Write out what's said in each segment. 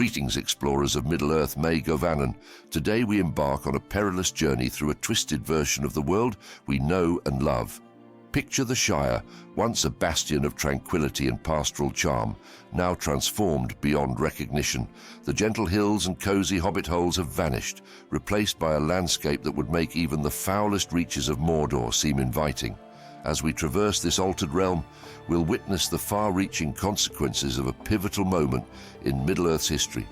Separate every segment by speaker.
Speaker 1: Greetings, explorers of Middle-earth, May Govannon. Today we embark on a perilous journey through a twisted version of the world we know and love. Picture the Shire, once a bastion of tranquility and pastoral charm, now transformed beyond recognition. The gentle hills and cozy hobbit holes have vanished, replaced by a landscape that would make even the foulest reaches of Mordor seem inviting. As we traverse this altered realm, we'll witness the far-reaching consequences of a pivotal moment in Middle-earth's history.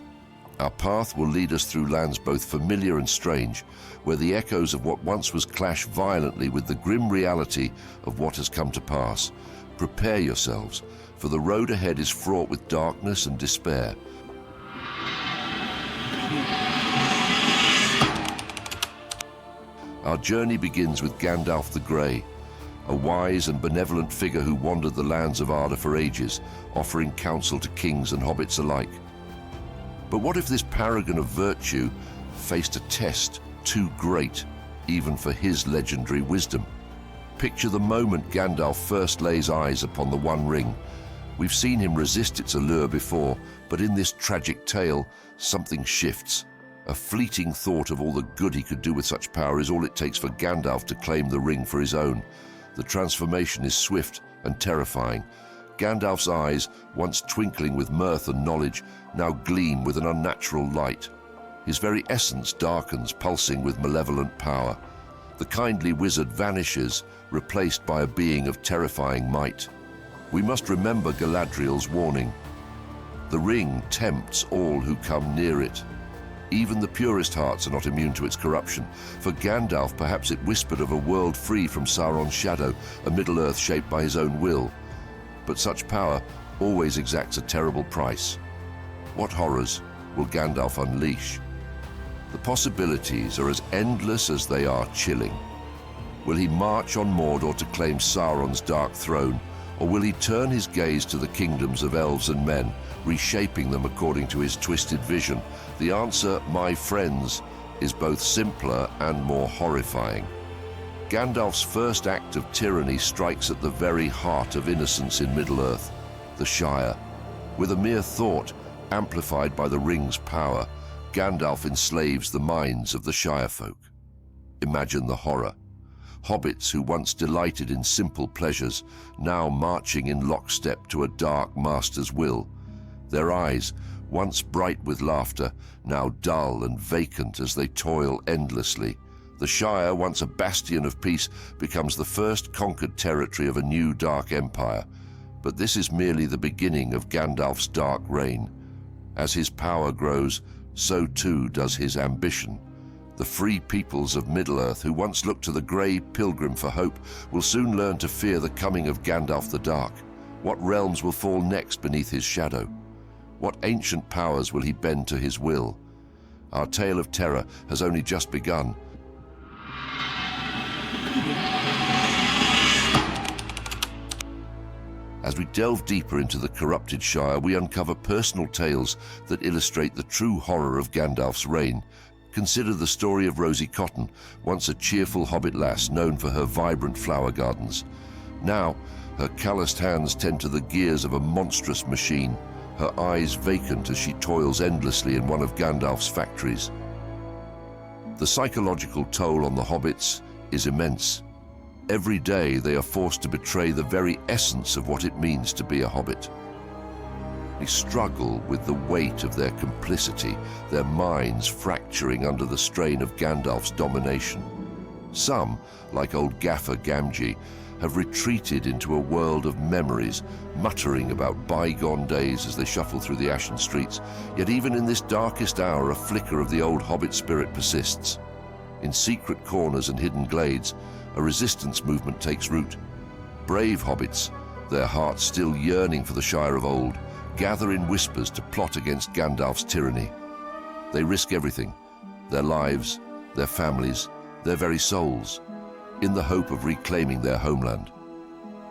Speaker 1: Our path will lead us through lands both familiar and strange, where the echoes of what once was clash violently with the grim reality of what has come to pass. Prepare yourselves, for the road ahead is fraught with darkness and despair. Our journey begins with Gandalf the Grey, a wise and benevolent figure who wandered the lands of Arda for ages, offering counsel to kings and hobbits alike. But what if this paragon of virtue faced a test too great, even for his legendary wisdom? Picture the moment Gandalf first lays eyes upon the One Ring. We've seen him resist its allure before, but in this tragic tale, something shifts. A fleeting thought of all the good he could do with such power is all it takes for Gandalf to claim the ring for his own. The transformation is swift and terrifying. Gandalf's eyes, once twinkling with mirth and knowledge, now gleam with an unnatural light. His very essence darkens, pulsing with malevolent power. The kindly wizard vanishes, replaced by a being of terrifying might. We must remember Galadriel's warning. The ring tempts all who come near it. Even the purest hearts are not immune to its corruption. For Gandalf, perhaps it whispered of a world free from Sauron's shadow, a Middle-earth shaped by his own will. But such power always exacts a terrible price. What horrors will Gandalf unleash? The possibilities are as endless as they are chilling. Will he march on Mordor to claim Sauron's dark throne, or will he turn his gaze to the kingdoms of elves and men, reshaping them according to his twisted vision? The answer, my friends, is both simpler and more horrifying. Gandalf's first act of tyranny strikes at the very heart of innocence in Middle-earth, the Shire. With a mere thought, amplified by the ring's power, Gandalf enslaves the minds of the Shire folk. Imagine the horror. Hobbits who once delighted in simple pleasures, now marching in lockstep to a dark master's will. Their eyes, once bright with laughter, now dull and vacant as they toil endlessly. The Shire, once a bastion of peace, becomes the first conquered territory of a new dark empire. But this is merely the beginning of Gandalf's dark reign. As his power grows, so too does his ambition. The free peoples of Middle-earth, who once looked to the grey pilgrim for hope, will soon learn to fear the coming of Gandalf the Dark. What realms will fall next beneath his shadow? What ancient powers will he bend to his will? Our tale of terror has only just begun. As we delve deeper into the corrupted Shire, we uncover personal tales that illustrate the true horror of Gandalf's reign. Consider the story of Rosie Cotton, once a cheerful hobbit lass known for her vibrant flower gardens. Now, her calloused hands tend to the gears of a monstrous machine, her eyes vacant as she toils endlessly in one of Gandalf's factories. The psychological toll on the hobbits is immense. Every day they are forced to betray the very essence of what it means to be a hobbit. They struggle with the weight of their complicity, their minds fracturing under the strain of Gandalf's domination. Some, like old Gaffer Gamgee, have retreated into a world of memories, muttering about bygone days as they shuffle through the ashen streets. Yet even in this darkest hour, a flicker of the old hobbit spirit persists. In secret corners and hidden glades, a resistance movement takes root. Brave hobbits, their hearts still yearning for the Shire of old, gather in whispers to plot against Gandalf's tyranny. They risk everything, their lives, their families, their very souls, in the hope of reclaiming their homeland.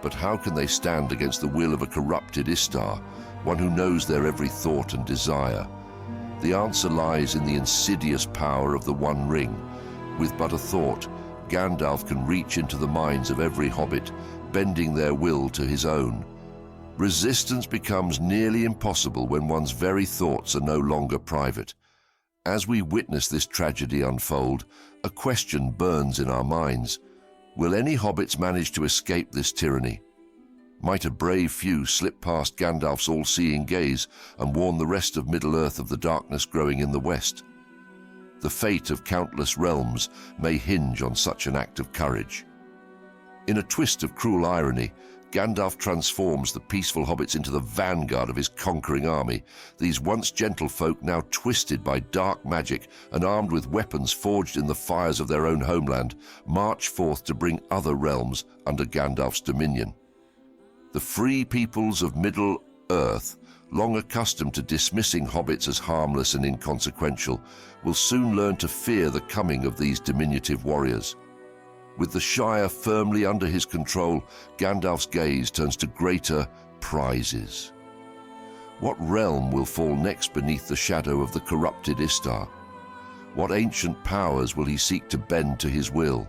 Speaker 1: But how can they stand against the will of a corrupted Istari, one who knows their every thought and desire? The answer lies in the insidious power of the One Ring. With but a thought, Gandalf can reach into the minds of every hobbit, bending their will to his own. Resistance becomes nearly impossible when one's very thoughts are no longer private. As we witness this tragedy unfold, a question burns in our minds. Will any hobbits manage to escape this tyranny? Might a brave few slip past Gandalf's all-seeing gaze and warn the rest of Middle-earth of the darkness growing in the west? The fate of countless realms may hinge on such an act of courage. In a twist of cruel irony, Gandalf transforms the peaceful hobbits into the vanguard of his conquering army, these once gentle folk now twisted by dark magic and armed with weapons forged in the fires of their own homeland, march forth to bring other realms under Gandalf's dominion. The free peoples of Middle-earth, long accustomed to dismissing hobbits as harmless and inconsequential, will soon learn to fear the coming of these diminutive warriors. With the Shire firmly under his control, Gandalf's gaze turns to greater prizes. What realm will fall next beneath the shadow of the corrupted Istari? What ancient powers will he seek to bend to his will?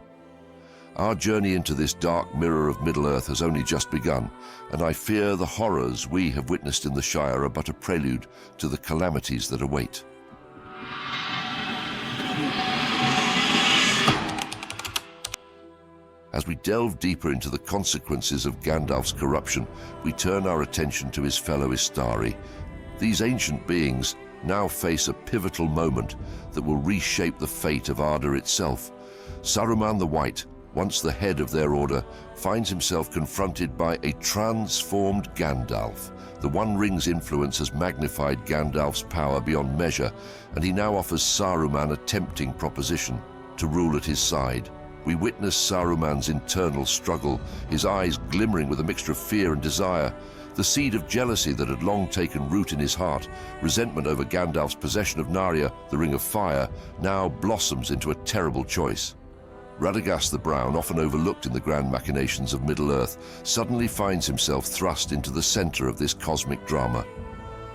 Speaker 1: Our journey into this dark mirror of Middle-earth has only just begun, and I fear the horrors we have witnessed in the Shire are but a prelude to the calamities that await. As we delve deeper into the consequences of Gandalf's corruption, we turn our attention to his fellow Istari. These ancient beings now face a pivotal moment that will reshape the fate of Arda itself. Saruman the White, once the head of their order, finds himself confronted by a transformed Gandalf. The One Ring's influence has magnified Gandalf's power beyond measure, and he now offers Saruman a tempting proposition: to rule at his side. We witness Saruman's internal struggle, his eyes glimmering with a mixture of fear and desire. The seed of jealousy that had long taken root in his heart, resentment over Gandalf's possession of Narya, the Ring of Fire, now blossoms into a terrible choice. Radagast the Brown, often overlooked in the grand machinations of Middle-earth, suddenly finds himself thrust into the center of this cosmic drama.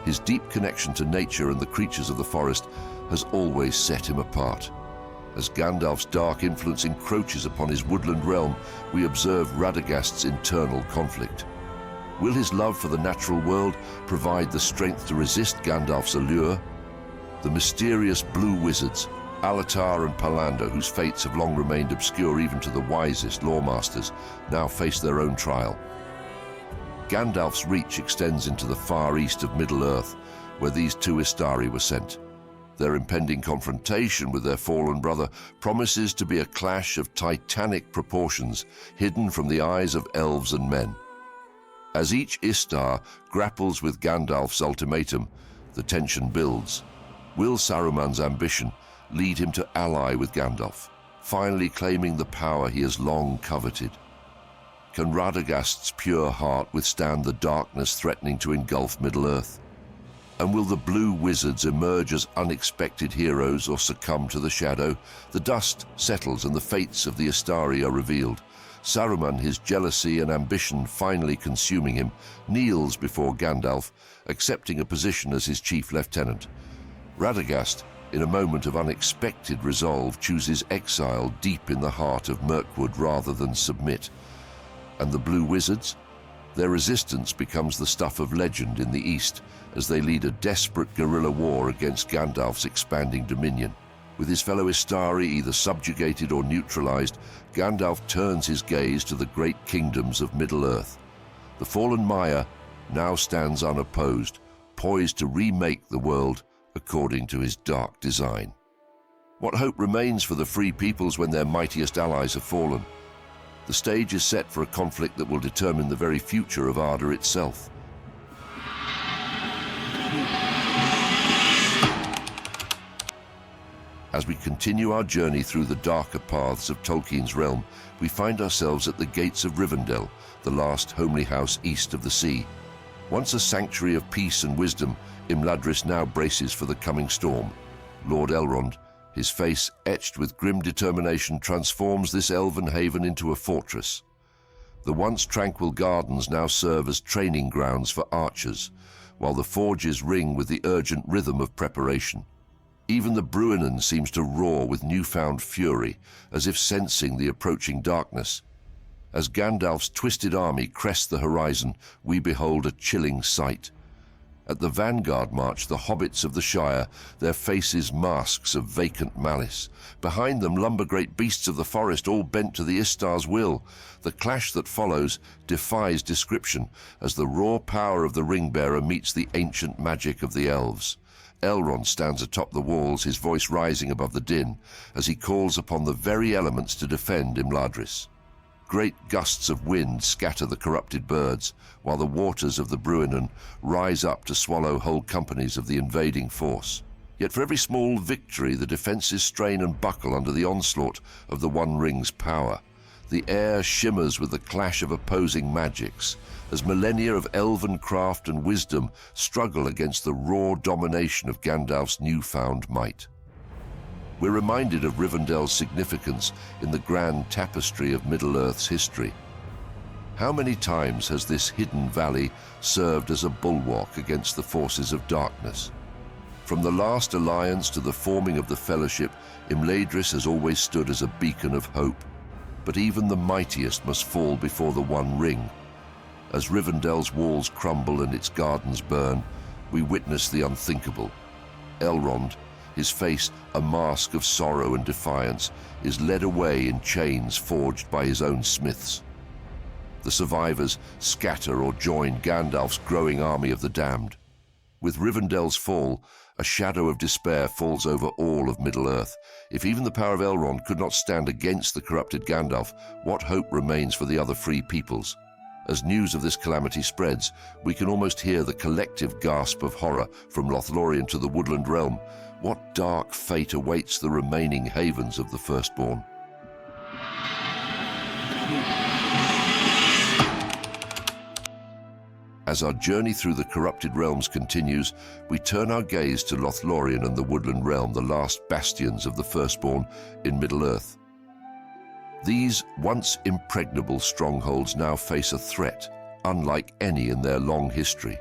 Speaker 1: His deep connection to nature and the creatures of the forest has always set him apart. As Gandalf's dark influence encroaches upon his woodland realm, we observe Radagast's internal conflict. Will his love for the natural world provide the strength to resist Gandalf's allure? The mysterious blue wizards, Alatar and Palander, whose fates have long remained obscure even to the wisest lawmasters, now face their own trial. Gandalf's reach extends into the far east of Middle-earth, where these two Istari were sent. Their impending confrontation with their fallen brother promises to be a clash of titanic proportions, hidden from the eyes of elves and men. As each Istari grapples with Gandalf's ultimatum, the tension builds. Will Saruman's ambition lead him to ally with Gandalf, finally claiming the power he has long coveted? Can Radagast's pure heart withstand the darkness threatening to engulf Middle-earth? And will the blue wizards emerge as unexpected heroes or succumb to the shadow? The dust settles and the fates of the Istari are revealed. Saruman, his jealousy and ambition finally consuming him, kneels before Gandalf, accepting a position as his chief lieutenant. Radagast, in a moment of unexpected resolve, chooses exile deep in the heart of Mirkwood rather than submit. And the blue wizards? Their resistance becomes the stuff of legend in the east, as they lead a desperate guerrilla war against Gandalf's expanding dominion. With his fellow Istari either subjugated or neutralized, Gandalf turns his gaze to the great kingdoms of Middle-earth. The fallen Maya now stands unopposed, poised to remake the world according to his dark design. What hope remains for the free peoples when their mightiest allies have fallen? The stage is set for a conflict that will determine the very future of Arda itself. As we continue our journey through the darker paths of Tolkien's realm, we find ourselves at the gates of Rivendell, the last homely house east of the sea. Once a sanctuary of peace and wisdom, Imladris now braces for the coming storm. Lord Elrond, his face etched with grim determination, transforms this elven haven into a fortress. The once tranquil gardens now serve as training grounds for archers, while the forges ring with the urgent rhythm of preparation. Even the Bruinen seems to roar with newfound fury, as if sensing the approaching darkness. As Gandalf's twisted army crests the horizon, we behold a chilling sight. At the vanguard march the hobbits of the Shire, their faces masks of vacant malice. Behind them lumber great beasts of the forest, all bent to the Istar's will. The clash that follows defies description, as the raw power of the ring-bearer meets the ancient magic of the elves. Elrond stands atop the walls, his voice rising above the din, as he calls upon the very elements to defend Imladris. Great gusts of wind scatter the corrupted birds, while the waters of the Bruinen rise up to swallow whole companies of the invading force. Yet for every small victory, the defences strain and buckle under the onslaught of the One Ring's power. The air shimmers with the clash of opposing magics, as millennia of elven craft and wisdom struggle against the raw domination of Gandalf's newfound might. We're reminded of Rivendell's significance in the grand tapestry of Middle-earth's history. How many times has this hidden valley served as a bulwark against the forces of darkness? From the last alliance to the forming of the Fellowship, Imladris has always stood as a beacon of hope. But even the mightiest must fall before the One Ring. As Rivendell's walls crumble and its gardens burn, we witness the unthinkable. Elrond, his face a mask of sorrow and defiance, is led away in chains forged by his own smiths. The survivors scatter or join Gandalf's growing army of the damned. With Rivendell's fall, a shadow of despair falls over all of Middle-earth. If even the power of Elrond could not stand against the corrupted Gandalf, what hope remains for the other free peoples? As news of this calamity spreads, we can almost hear the collective gasp of horror from Lothlorien to the woodland realm. What dark fate awaits the remaining havens of the Firstborn? As our journey through the corrupted realms continues, we turn our gaze to Lothlorien and the woodland realm, the last bastions of the Firstborn in Middle-earth. These once impregnable strongholds now face a threat unlike any in their long history.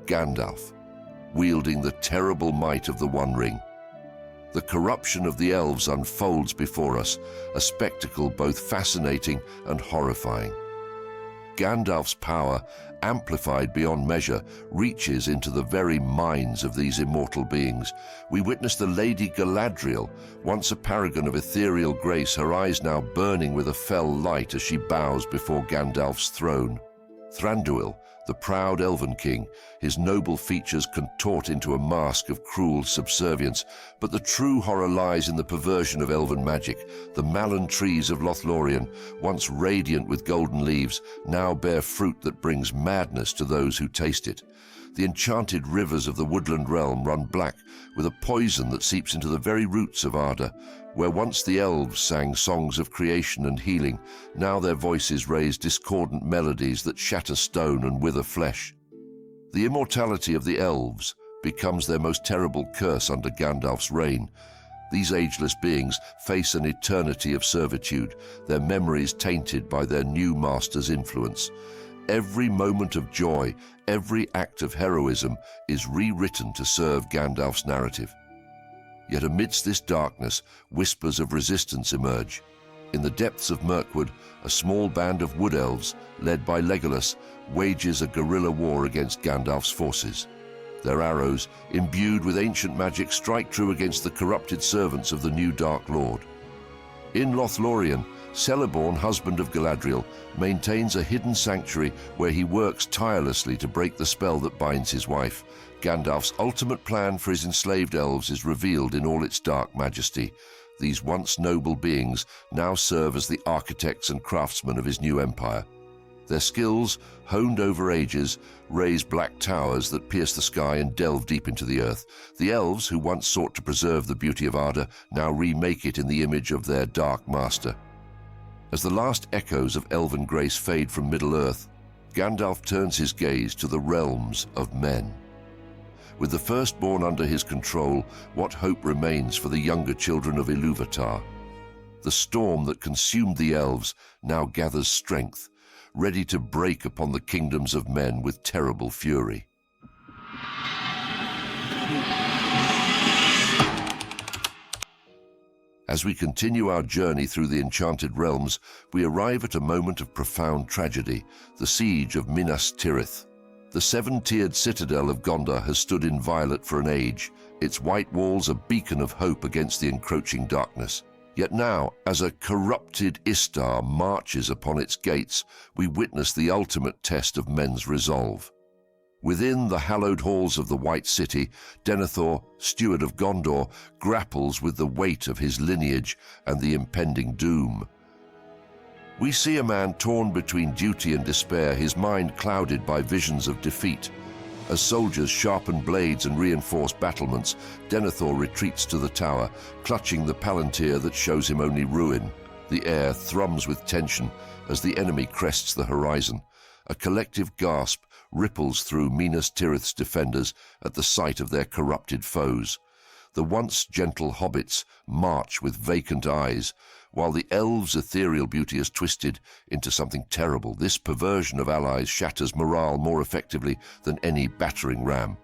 Speaker 1: Gandalf, wielding the terrible might of the One Ring. The corruption of the elves unfolds before us, a spectacle both fascinating and horrifying. Gandalf's power, amplified beyond measure, reaches into the very minds of these immortal beings. We witness the Lady Galadriel, once a paragon of ethereal grace, her eyes now burning with a fell light as she bows before Gandalf's throne. Thranduil, the proud elven king, his noble features contort into a mask of cruel subservience, but the true horror lies in the perversion of elven magic. The malon trees of Lothlorien, once radiant with golden leaves, now bear fruit that brings madness to those who taste it. The enchanted rivers of the woodland realm run black with a poison that seeps into the very roots of Arda. Where once the elves sang songs of creation and healing, now their voices raise discordant melodies that shatter stone and wither flesh. The immortality of the elves becomes their most terrible curse under Gandalf's reign. These ageless beings face an eternity of servitude, their memories tainted by their new master's influence. Every moment of joy, every act of heroism is rewritten to serve Gandalf's narrative. Yet amidst this darkness, whispers of resistance emerge. In the depths of Mirkwood, a small band of wood elves, led by Legolas, wages a guerrilla war against Gandalf's forces. Their arrows, imbued with ancient magic, strike true against the corrupted servants of the new Dark Lord. In Lothlorien, Celeborn, husband of Galadriel, maintains a hidden sanctuary where he works tirelessly to break the spell that binds his wife. Gandalf's ultimate plan for his enslaved elves is revealed in all its dark majesty. These once noble beings now serve as the architects and craftsmen of his new empire. Their skills, honed over ages, raise black towers that pierce the sky and delve deep into the earth. The elves, who once sought to preserve the beauty of Arda, now remake it in the image of their dark master. As the last echoes of elven grace fade from Middle-earth, Gandalf turns his gaze to the realms of men. With the Firstborn under his control, what hope remains for the younger children of Ilúvatar? The storm that consumed the elves now gathers strength, ready to break upon the kingdoms of men with terrible fury. As we continue our journey through the Enchanted Realms, we arrive at a moment of profound tragedy, the siege of Minas Tirith. The seven-tiered citadel of Gondor has stood inviolate for an age, its white walls a beacon of hope against the encroaching darkness. Yet now, as a corrupted Istari marches upon its gates, we witness the ultimate test of men's resolve. Within the hallowed halls of the White City, Denethor, steward of Gondor, grapples with the weight of his lineage and the impending doom. We see a man torn between duty and despair, his mind clouded by visions of defeat. As soldiers sharpen blades and reinforce battlements, Denethor retreats to the tower, clutching the palantir that shows him only ruin. The air thrums with tension as the enemy crests the horizon. A collective gasp ripples through Minas Tirith's defenders at the sight of their corrupted foes. The once gentle hobbits march with vacant eyes, while the elves' ethereal beauty is twisted into something terrible. This perversion of allies shatters morale more effectively than any battering ram.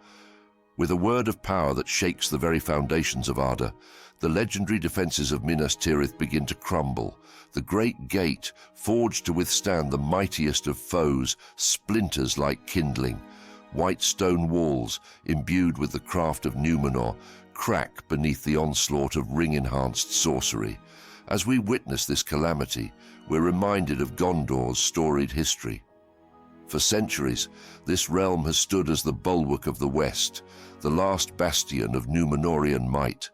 Speaker 1: With a word of power that shakes the very foundations of Arda, the legendary defenses of Minas Tirith begin to crumble. The great gate, forged to withstand the mightiest of foes, splinters like kindling. White stone walls, imbued with the craft of Numenor, crack beneath the onslaught of ring-enhanced sorcery. As we witness this calamity, we're reminded of Gondor's storied history. For centuries, this realm has stood as the bulwark of the West, the last bastion of Númenórean might.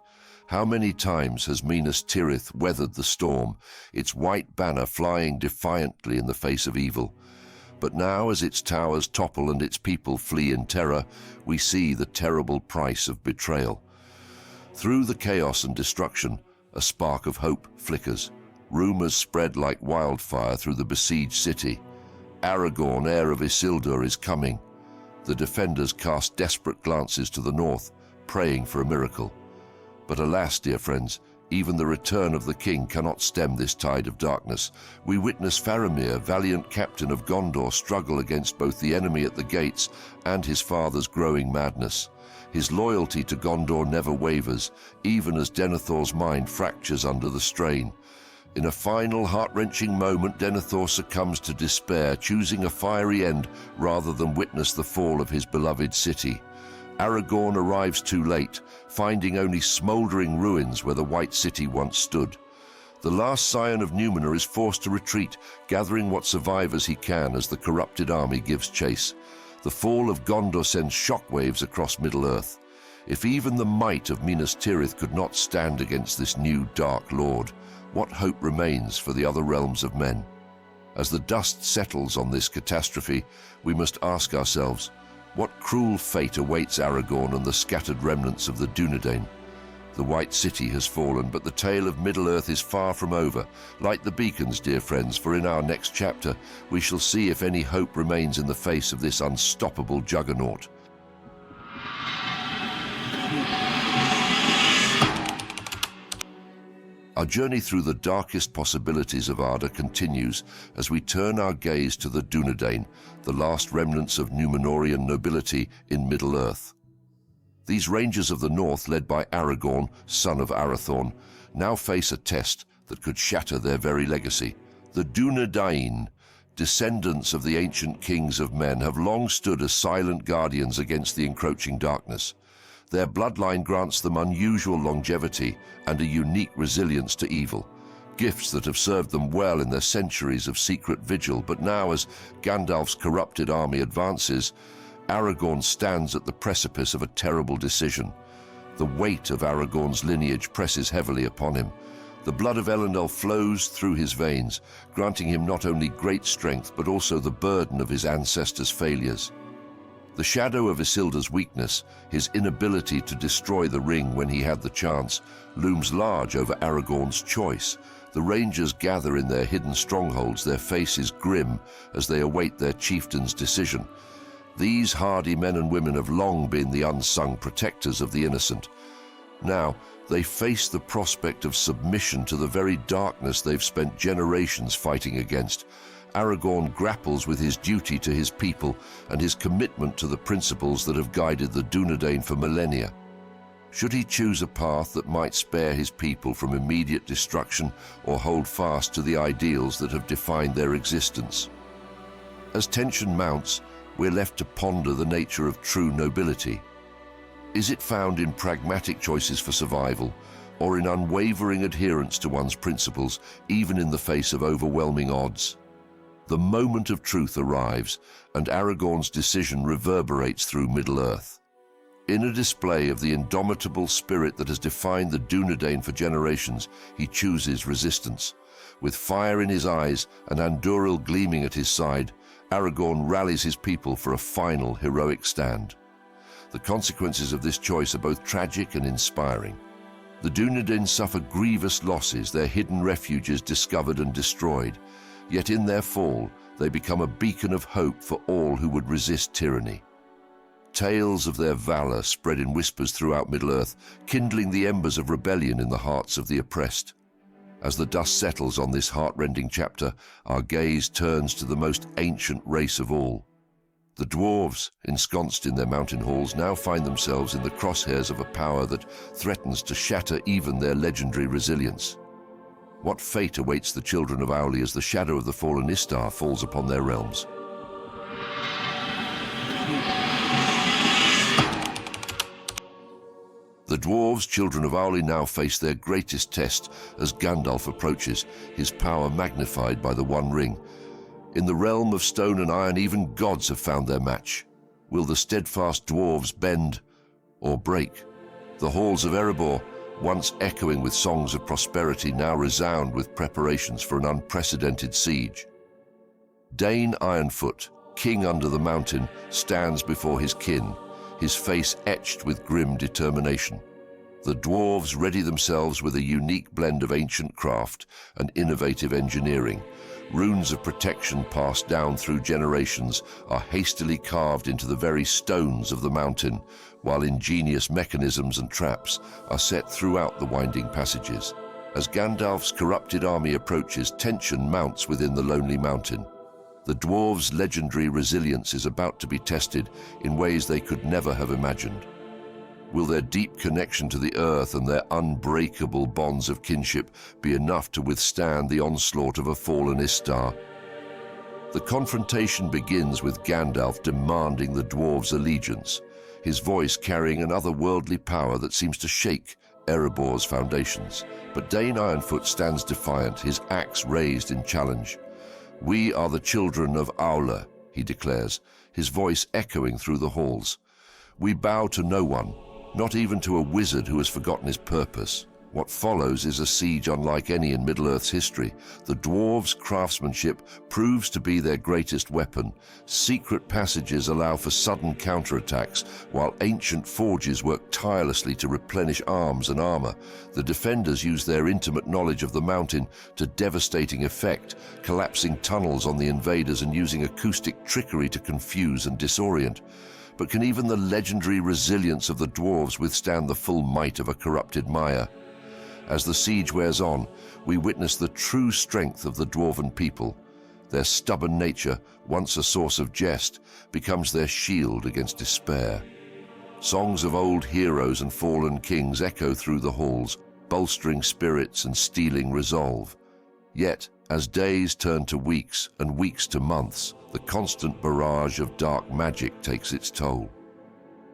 Speaker 1: How many times has Minas Tirith weathered the storm, its white banner flying defiantly in the face of evil? But now, as its towers topple and its people flee in terror, we see the terrible price of betrayal. Through the chaos and destruction, a spark of hope flickers. Rumors spread like wildfire through the besieged city. Aragorn, heir of Isildur, is coming. The defenders cast desperate glances to the north, praying for a miracle. But alas, dear friends, even the return of the king cannot stem this tide of darkness. We witness Faramir, valiant captain of Gondor, struggle against both the enemy at the gates and his father's growing madness. His loyalty to Gondor never wavers, even as Denethor's mind fractures under the strain. In a final, heart-wrenching moment, Denethor succumbs to despair, choosing a fiery end rather than witness the fall of his beloved city. Aragorn arrives too late, finding only smouldering ruins where the White City once stood. The last scion of Númenor is forced to retreat, gathering what survivors he can as the corrupted army gives chase. The fall of Gondor sends shockwaves across Middle-earth. If even the might of Minas Tirith could not stand against this new Dark Lord, what hope remains for the other realms of men? As the dust settles on this catastrophe, we must ask ourselves, what cruel fate awaits Aragorn and the scattered remnants of the Dunadane? The White City has fallen, but the tale of Middle-earth is far from over. Light the beacons, dear friends, for in our next chapter we shall see if any hope remains in the face of this unstoppable juggernaut. Our journey through the darkest possibilities of Arda continues as we turn our gaze to the Dunadane, the last remnants of Númenórean nobility in Middle-earth. These rangers of the north, led by Aragorn, son of Arathorn, now face a test that could shatter their very legacy. The Dunadane, descendants of the ancient kings of men, have long stood as silent guardians against the encroaching darkness. Their bloodline grants them unusual longevity and a unique resilience to evil, gifts that have served them well in their centuries of secret vigil. But now, as Gandalf's corrupted army advances, Aragorn stands at the precipice of a terrible decision. The weight of Aragorn's lineage presses heavily upon him. The blood of Elendil flows through his veins, granting him not only great strength but also the burden of his ancestors' failures. The shadow of Isildur's weakness, his inability to destroy the ring when he had the chance, looms large over Aragorn's choice. The rangers gather in their hidden strongholds, their faces grim as they await their chieftain's decision. These hardy men and women have long been the unsung protectors of the innocent. Now, they face the prospect of submission to the very darkness they've spent generations fighting against. Aragorn grapples with his duty to his people and his commitment to the principles that have guided the Dunadane for millennia. Should he choose a path that might spare his people from immediate destruction or hold fast to the ideals that have defined their existence? As tension mounts, we're left to ponder the nature of true nobility. Is it found in pragmatic choices for survival, or in unwavering adherence to one's principles, even in the face of overwhelming odds? The moment of truth arrives, and Aragorn's decision reverberates through Middle-earth. In a display of the indomitable spirit that has defined the Dunadane for generations, he chooses resistance. With fire in his eyes and Andúril gleaming at his side, Aragorn rallies his people for a final heroic stand. The consequences of this choice are both tragic and inspiring. The Dunadane suffer grievous losses, their hidden refuges discovered and destroyed. Yet in their fall, they become a beacon of hope for all who would resist tyranny. Tales of their valor spread in whispers throughout Middle-earth, kindling the embers of rebellion in the hearts of the oppressed. As the dust settles on this heart-rending chapter, our gaze turns to the most ancient race of all. The dwarves, ensconced in their mountain halls, now find themselves in the crosshairs of a power that threatens to shatter even their legendary resilience. What fate awaits the children of Auli as the shadow of the fallen Istar falls upon their realms? The dwarves, children of Auli, now face their greatest test as Gandalf approaches, his power magnified by the One Ring. In the realm of stone and iron, even gods have found their match. Will the steadfast dwarves bend or break? The halls of Erebor, once echoing with songs of prosperity, now resound with preparations for an unprecedented siege. Dane Ironfoot, king under the mountain, stands before his kin, his face etched with grim determination. The dwarves ready themselves with a unique blend of ancient craft and innovative engineering. Runes of protection passed down through generations are hastily carved into the very stones of the mountain, while ingenious mechanisms and traps are set throughout the winding passages. As Gandalf's corrupted army approaches, tension mounts within the lonely mountain. The dwarves' legendary resilience is about to be tested in ways they could never have imagined. Will their deep connection to the earth and their unbreakable bonds of kinship be enough to withstand the onslaught of a fallen Istar? The confrontation begins with Gandalf demanding the dwarves' allegiance, his voice carrying an otherworldly power that seems to shake Erebor's foundations. But Dane Ironfoot stands defiant, his axe raised in challenge. "We are the children of Aula," he declares, his voice echoing through the halls. "We bow to no one, not even to a wizard who has forgotten his purpose." What follows is a siege unlike any in Middle-earth's history. The dwarves' craftsmanship proves to be their greatest weapon. Secret passages allow for sudden counterattacks, while ancient forges work tirelessly to replenish arms and armor. The defenders use their intimate knowledge of the mountain to devastating effect, collapsing tunnels on the invaders and using acoustic trickery to confuse and disorient. But can even the legendary resilience of the dwarves withstand the full might of a corrupted Maya? As the siege wears on, we witness the true strength of the Dwarven people. Their stubborn nature, once a source of jest, becomes their shield against despair. Songs of old heroes and fallen kings echo through the halls, bolstering spirits and steeling resolve. Yet, as days turn to weeks and weeks to months, the constant barrage of dark magic takes its toll.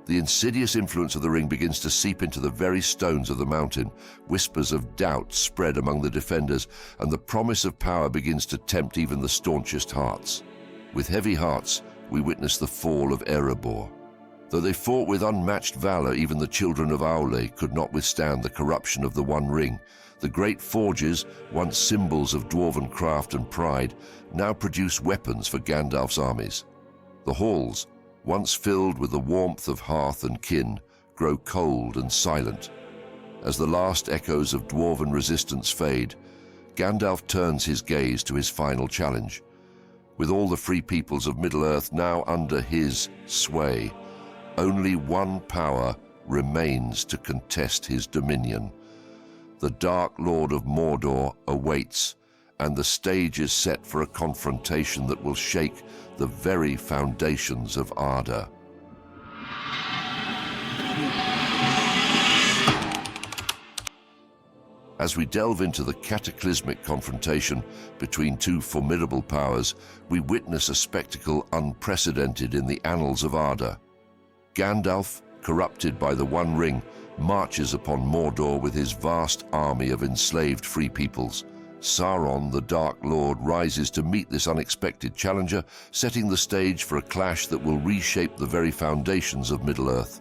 Speaker 1: The insidious influence of the ring begins to seep into the very stones of the mountain. Whispers of doubt spread among the defenders, and the promise of power begins to tempt even the staunchest hearts. With heavy hearts, we witness the fall of Erebor. Though they fought with unmatched valor, even the children of Aule could not withstand the corruption of the One Ring. The great forges, once symbols of dwarven craft and pride, now produce weapons for Gandalf's armies. The halls, once filled with the warmth of hearth and kin, grow cold and silent. As the last echoes of dwarven resistance fade, Gandalf turns his gaze to his final challenge. With all the free peoples of Middle-earth now under his sway, only one power remains to contest his dominion. The Dark Lord of Mordor awaits, and the stage is set for a confrontation that will shake the very foundations of Arda. As we delve into the cataclysmic confrontation between two formidable powers, we witness a spectacle unprecedented in the annals of Arda. Gandalf, corrupted by the One Ring, marches upon Mordor with his vast army of enslaved free peoples. Sauron, the Dark Lord, rises to meet this unexpected challenger, setting the stage for a clash that will reshape the very foundations of Middle-earth.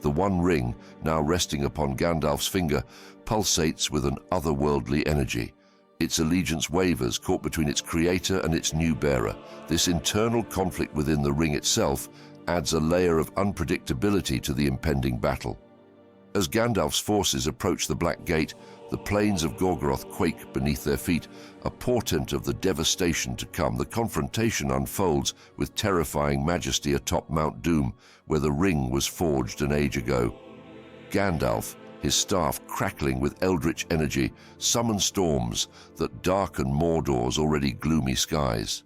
Speaker 1: The One Ring, now resting upon Gandalf's finger, pulsates with an otherworldly energy. Its allegiance wavers, caught between its creator and its new bearer. This internal conflict within the ring itself adds a layer of unpredictability to the impending battle. As Gandalf's forces approach the Black Gate, the plains of Gorgoroth quake beneath their feet, a portent of the devastation to come. The confrontation unfolds with terrifying majesty atop Mount Doom, where the ring was forged an age ago. Gandalf, his staff crackling with eldritch energy, summons storms that darken Mordor's already gloomy skies.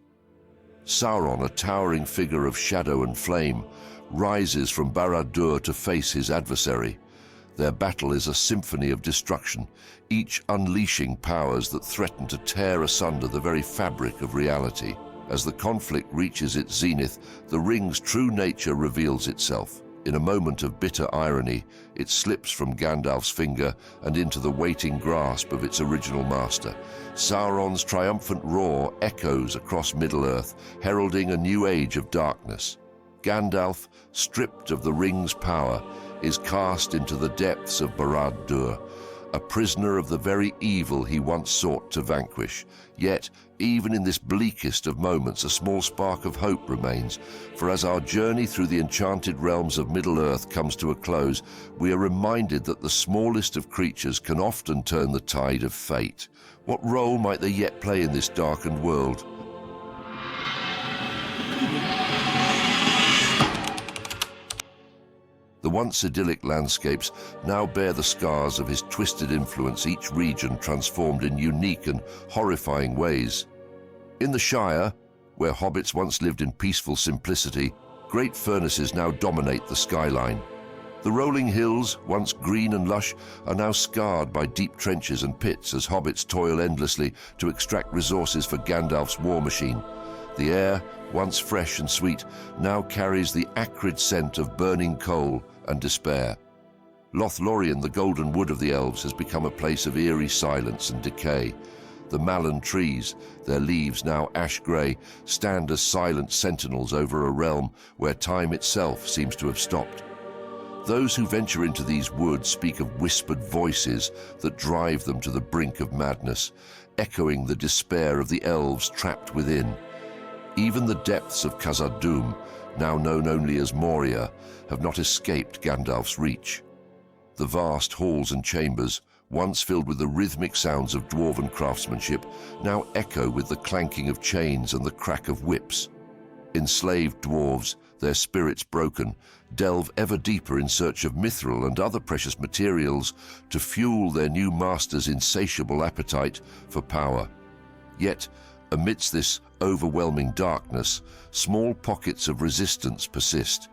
Speaker 1: Sauron, a towering figure of shadow and flame, rises from Barad-dûr to face his adversary. Their battle is a symphony of destruction, each unleashing powers that threaten to tear asunder the very fabric of reality. As the conflict reaches its zenith, the ring's true nature reveals itself. In a moment of bitter irony, it slips from Gandalf's finger and into the waiting grasp of its original master. Sauron's triumphant roar echoes across Middle-earth, heralding a new age of darkness. Gandalf, stripped of the ring's power, is cast into the depths of Barad-dûr, a prisoner of the very evil he once sought to vanquish. Yet, even in this bleakest of moments, a small spark of hope remains, for as our journey through the enchanted realms of Middle-earth comes to a close, we are reminded that the smallest of creatures can often turn the tide of fate. What role might they yet play in this darkened world? The once idyllic landscapes now bear the scars of his twisted influence, each region transformed in unique and horrifying ways. In the Shire, where hobbits once lived in peaceful simplicity, great furnaces now dominate the skyline. The rolling hills, once green and lush, are now scarred by deep trenches and pits as hobbits toil endlessly to extract resources for Gandalf's war machine. The air, once fresh and sweet, now carries the acrid scent of burning coal and despair. Lothlorien, the golden wood of the elves, has become a place of eerie silence and decay. The malin trees, their leaves now ash-grey, stand as silent sentinels over a realm where time itself seems to have stopped. Those who venture into these woods speak of whispered voices that drive them to the brink of madness, echoing the despair of the elves trapped within. Even the depths of Khazad-dûm, now known only as Moria, have not escaped Gandalf's reach. The vast halls and chambers, once filled with the rhythmic sounds of Dwarven craftsmanship, now echo with the clanking of chains and the crack of whips. Enslaved dwarves, their spirits broken, delve ever deeper in search of mithril and other precious materials to fuel their new master's insatiable appetite for power. Yet, amidst this overwhelming darkness, small pockets of resistance persist.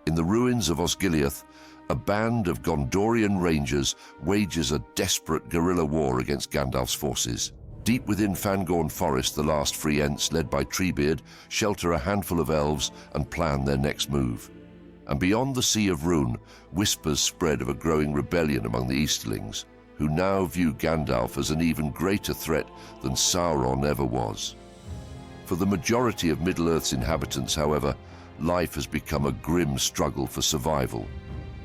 Speaker 1: In the ruins of Osgiliath, a band of Gondorian rangers wages a desperate guerrilla war against Gandalf's forces. Deep within Fangorn Forest, the last free Ents, led by Treebeard, shelter a handful of elves and plan their next move. And beyond the Sea of Rune, whispers spread of a growing rebellion among the Easterlings, who now view Gandalf as an even greater threat than Sauron ever was. For the majority of Middle-earth's inhabitants, however, life has become a grim struggle for survival.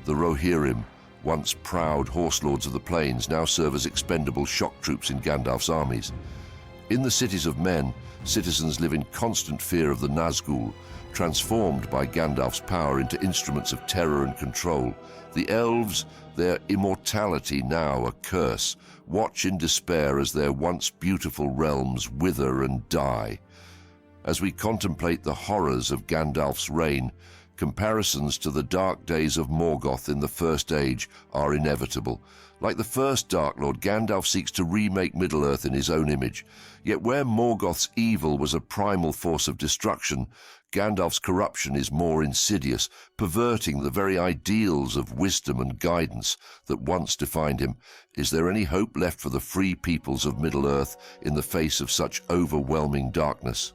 Speaker 1: The Rohirrim, once proud horse lords of the plains, now serve as expendable shock troops in Gandalf's armies. In the cities of men, citizens live in constant fear of the Nazgûl, transformed by Gandalf's power into instruments of terror and control. The elves, their immortality now a curse, watch in despair as their once beautiful realms wither and die. As we contemplate the horrors of Gandalf's reign, comparisons to the dark days of Morgoth in the First Age are inevitable. Like the first Dark Lord, Gandalf seeks to remake Middle-earth in his own image. Yet where Morgoth's evil was a primal force of destruction, Gandalf's corruption is more insidious, perverting the very ideals of wisdom and guidance that once defined him. Is there any hope left for the free peoples of Middle-earth in the face of such overwhelming darkness?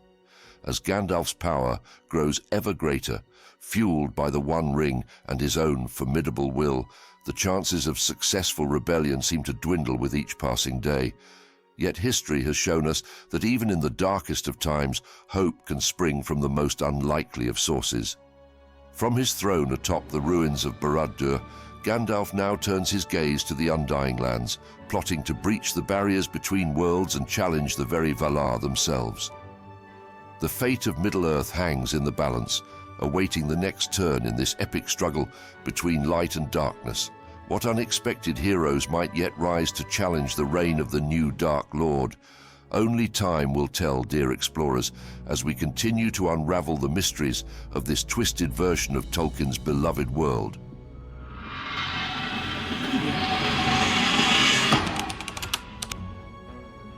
Speaker 1: As Gandalf's power grows ever greater, fueled by the One Ring and his own formidable will, the chances of successful rebellion seem to dwindle with each passing day. Yet history has shown us that even in the darkest of times, hope can spring from the most unlikely of sources. From his throne atop the ruins of Barad-dûr, Gandalf now turns his gaze to the Undying Lands, plotting to breach the barriers between worlds and challenge the very Valar themselves. The fate of Middle-earth hangs in the balance, awaiting the next turn in this epic struggle between light and darkness. What unexpected heroes might yet rise to challenge the reign of the new Dark Lord? Only time will tell, dear explorers, as we continue to unravel the mysteries of this twisted version of Tolkien's beloved world.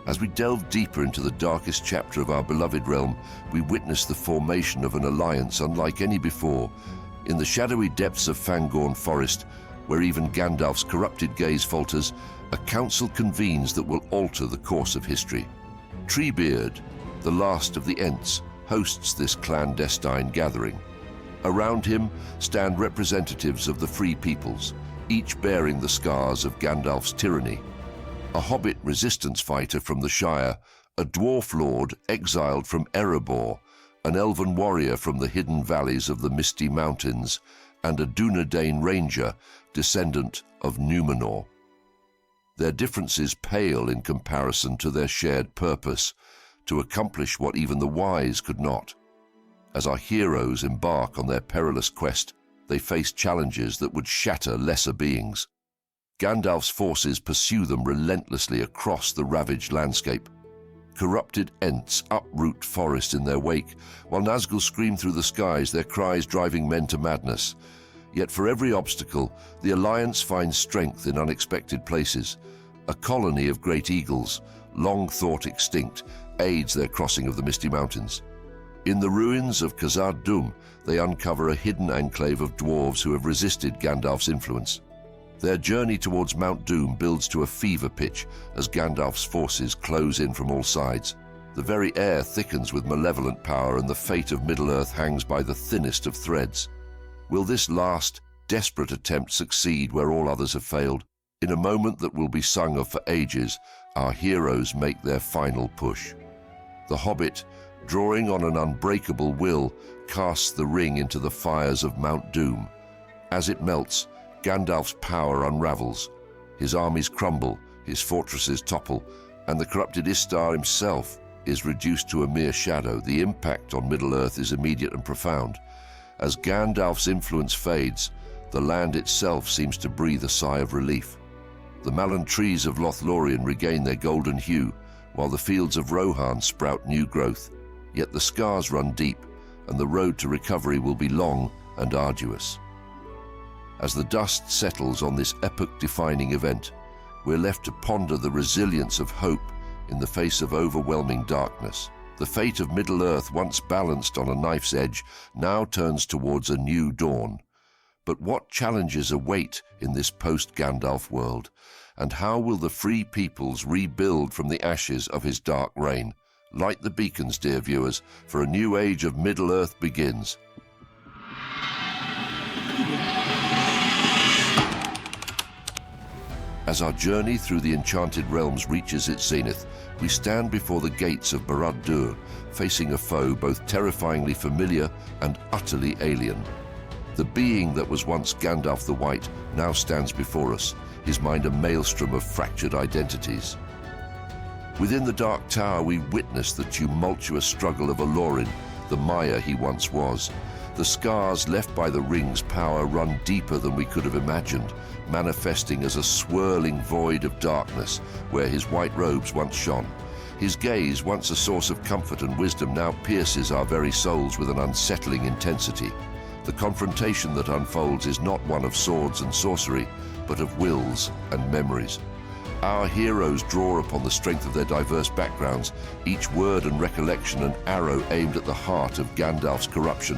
Speaker 1: As we delve deeper into the darkest chapter of our beloved realm, we witness the formation of an alliance unlike any before. In the shadowy depths of Fangorn Forest, where even Gandalf's corrupted gaze falters, a council convenes that will alter the course of history. Treebeard, the last of the Ents, hosts this clandestine gathering. Around him stand representatives of the free peoples, each bearing the scars of Gandalf's tyranny. A hobbit resistance fighter from the Shire, a dwarf lord exiled from Erebor, an elven warrior from the hidden valleys of the Misty Mountains, and a Dunadane ranger, descendant of Númenor. Their differences pale in comparison to their shared purpose, to accomplish what even the wise could not. As our heroes embark on their perilous quest, they face challenges that would shatter lesser beings. Gandalf's forces pursue them relentlessly across the ravaged landscape. Corrupted Ents uproot forest in their wake, while Nazgûl scream through the skies, their cries driving men to madness. Yet for every obstacle, the Alliance finds strength in unexpected places. A colony of great eagles, long thought extinct, aids their crossing of the Misty Mountains. In the ruins of Khazad-dûm, they uncover a hidden enclave of dwarves who have resisted Gandalf's influence. Their journey towards Mount Doom builds to a fever pitch as Gandalf's forces close in from all sides. The very air thickens with malevolent power, and the fate of Middle-earth hangs by the thinnest of threads. Will this last, desperate attempt succeed where all others have failed? In a moment that will be sung of for ages, our heroes make their final push. The hobbit, drawing on an unbreakable will, casts the ring into the fires of Mount Doom. As it melts, Gandalf's power unravels. His armies crumble, his fortresses topple, and the corrupted Istari himself is reduced to a mere shadow. The impact on Middle-earth is immediate and profound. As Gandalf's influence fades, the land itself seems to breathe a sigh of relief. The malon trees of Lothlorien regain their golden hue, while the fields of Rohan sprout new growth. Yet the scars run deep, and the road to recovery will be long and arduous. As the dust settles on this epoch-defining event, we're left to ponder the resilience of hope in the face of overwhelming darkness. The fate of Middle-earth, once balanced on a knife's edge, now turns towards a new dawn. But what challenges await in this post-Gandalf world? And how will the free peoples rebuild from the ashes of his dark reign? Light the beacons, dear viewers, for a new age of Middle-earth begins. As our journey through the enchanted realms reaches its zenith, we stand before the gates of Barad-dûr, facing a foe both terrifyingly familiar and utterly alien. The being that was once Gandalf the White now stands before us, his mind a maelstrom of fractured identities. Within the Dark Tower we witness the tumultuous struggle of Alorin, the Maya he once was. The scars left by the ring's power run deeper than we could have imagined, manifesting as a swirling void of darkness where his white robes once shone. His gaze, once a source of comfort and wisdom, now pierces our very souls with an unsettling intensity. The confrontation that unfolds is not one of swords and sorcery, but of wills and memories. Our heroes draw upon the strength of their diverse backgrounds, each word and recollection an arrow aimed at the heart of Gandalf's corruption.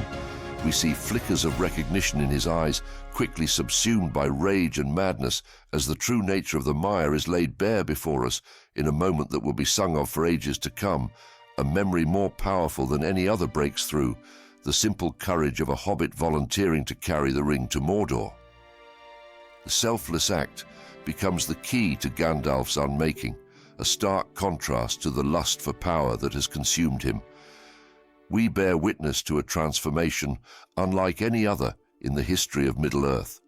Speaker 1: We see flickers of recognition in his eyes, quickly subsumed by rage and madness, as the true nature of the mire is laid bare before us in a moment that will be sung of for ages to come, a memory more powerful than any other breaks through, the simple courage of a hobbit volunteering to carry the ring to Mordor. The selfless act becomes the key to Gandalf's unmaking, a stark contrast to the lust for power that has consumed him. We bear witness to a transformation unlike any other in the history of Middle-earth.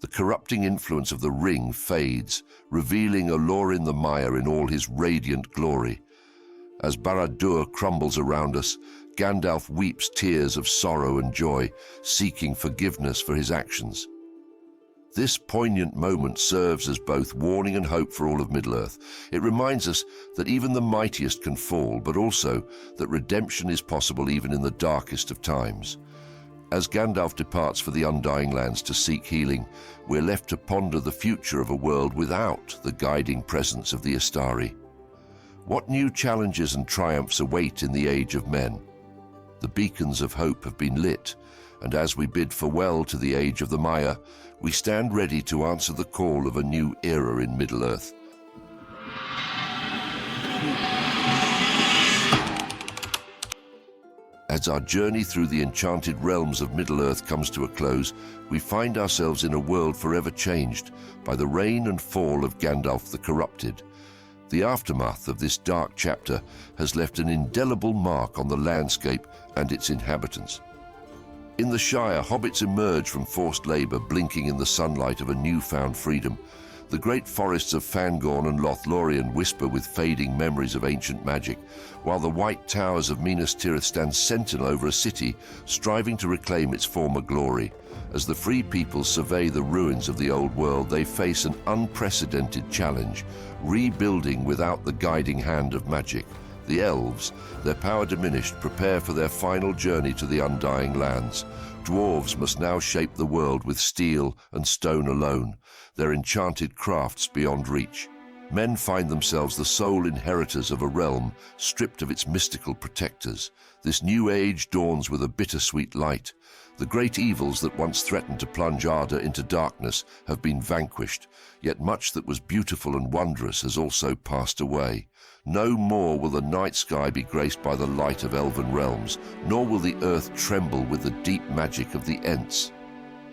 Speaker 1: The corrupting influence of the ring fades, revealing Alorin the Mire in all his radiant glory. As Barad-dûr crumbles around us, Gandalf weeps tears of sorrow and joy, seeking forgiveness for his actions. This poignant moment serves as both warning and hope for all of Middle-earth. It reminds us that even the mightiest can fall, but also that redemption is possible even in the darkest of times. As Gandalf departs for the Undying Lands to seek healing, we're left to ponder the future of a world without the guiding presence of the Istari. What new challenges and triumphs await in the Age of Men? The beacons of hope have been lit, and as we bid farewell to the Age of the Mire, we stand ready to answer the call of a new era in Middle-earth. As our journey through the enchanted realms of Middle-earth comes to a close, we find ourselves in a world forever changed by the reign and fall of Gandalf the Corrupted. The aftermath of this dark chapter has left an indelible mark on the landscape and its inhabitants. In the Shire, hobbits emerge from forced labor, blinking in the sunlight of a newfound freedom. The great forests of Fangorn and Lothlorien whisper with fading memories of ancient magic, while the white towers of Minas Tirith stand sentinel over a city, striving to reclaim its former glory. As the free people survey the ruins of the old world, they face an unprecedented challenge, rebuilding without the guiding hand of magic. The elves, their power diminished, prepare for their final journey to the Undying Lands. Dwarves must now shape the world with steel and stone alone, their enchanted crafts beyond reach. Men find themselves the sole inheritors of a realm stripped of its mystical protectors. This new age dawns with a bittersweet light. The great evils that once threatened to plunge Arda into darkness have been vanquished, yet much that was beautiful and wondrous has also passed away. No more will the night sky be graced by the light of elven realms, nor will the earth tremble with the deep magic of the Ents.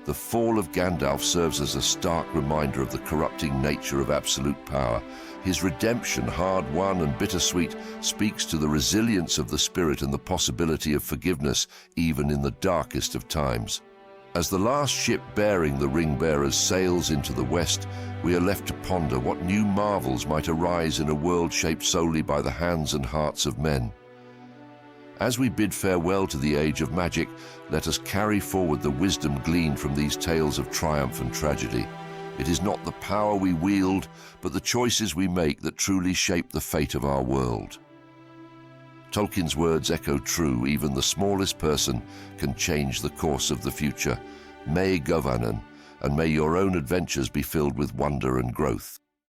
Speaker 1: The fall of Gandalf serves as a stark reminder of the corrupting nature of absolute power. His redemption, hard-won and bittersweet, speaks to the resilience of the spirit and the possibility of forgiveness even in the darkest of times. As the last ship bearing the ring-bearers sails into the west, we are left to ponder what new marvels might arise in a world shaped solely by the hands and hearts of men. As we bid farewell to the age of magic, let us carry forward the wisdom gleaned from these tales of triumph and tragedy. It is not the power we wield, but the choices we make that truly shape the fate of our world. Tolkien's words echo true. Even the smallest person can change the course of the future. May Govannen, and may your own adventures be filled with wonder and growth.